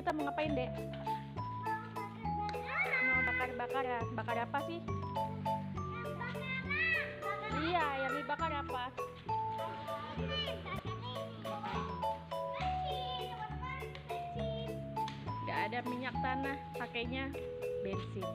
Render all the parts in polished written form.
kita mau ngapain, Dek? Mau bakar-bakaran. Bakar apa sih? Iya, yang dibakar apa? Gak ada minyak tanah, pakainya bensin.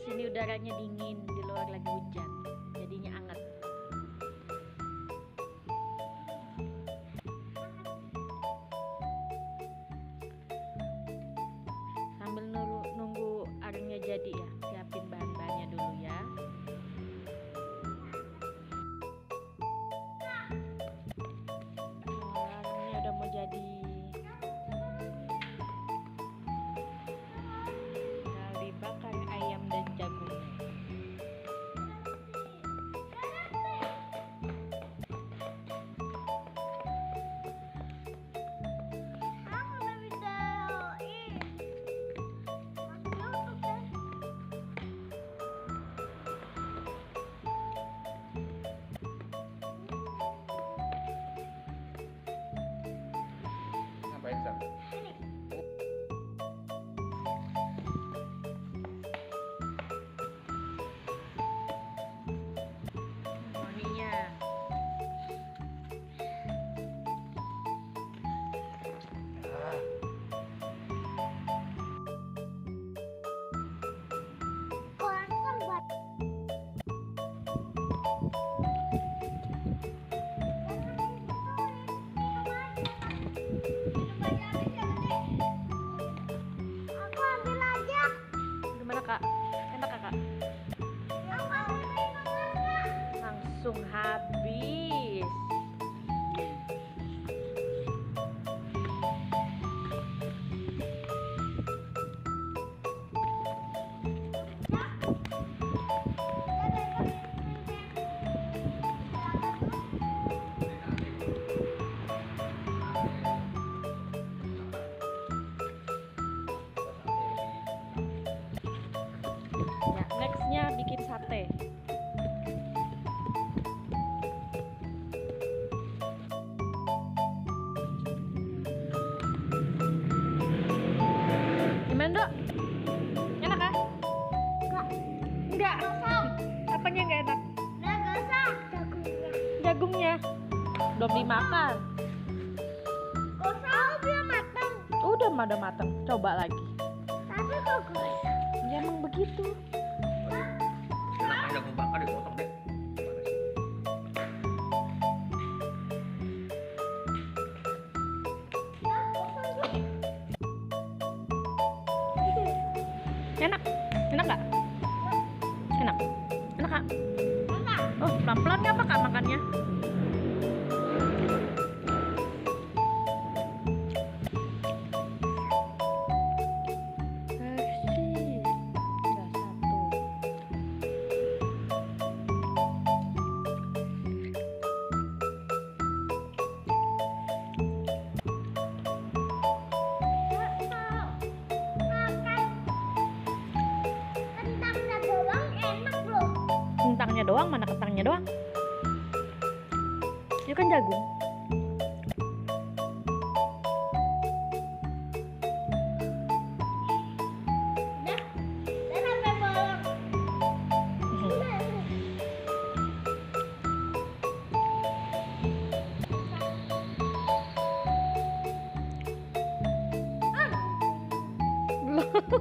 Sini udaranya dingin, di luar lagi hujan, jadinya anget. Sambil nunggu airnya jadi ya, siapin bahan-bahannya dulu ya. Airnya udah mau jadi. Bakar ayam dan jagung. Ngapain, Sam? Kak, enak Kak? Langsung habis. Nextnya bikin sate. Gimana, Dok? Enak kah? Enggak. Apanya enggak enak? Jagungnya. Belum dimakan. Belum matang. Udah matang. Coba lagi. Tapi kok gosong? Ya emang begitu. Kenapa jagung bakar dipotong, Dek? Enak? Enak nggak? Enak? Enak Kak? Enak. Oh, pelan-pelan nggak apa Kak makannya? Kentangnya doang, mana kentangnya doang? Itu kan jagung.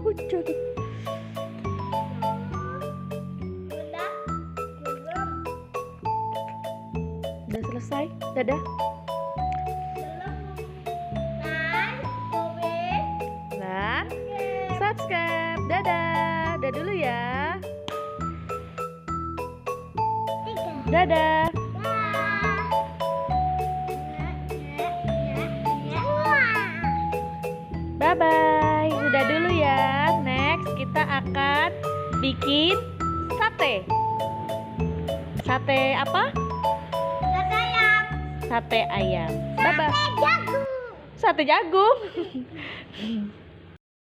Lucu. Udah selesai. Dadah. Dan subscribe. Dadah. Dadah dulu ya. Dadah. Bye bye. Udah dulu ya. Next kita akan bikin sate. Sate apa? Sate ayam. Bye bye. Sate jagung.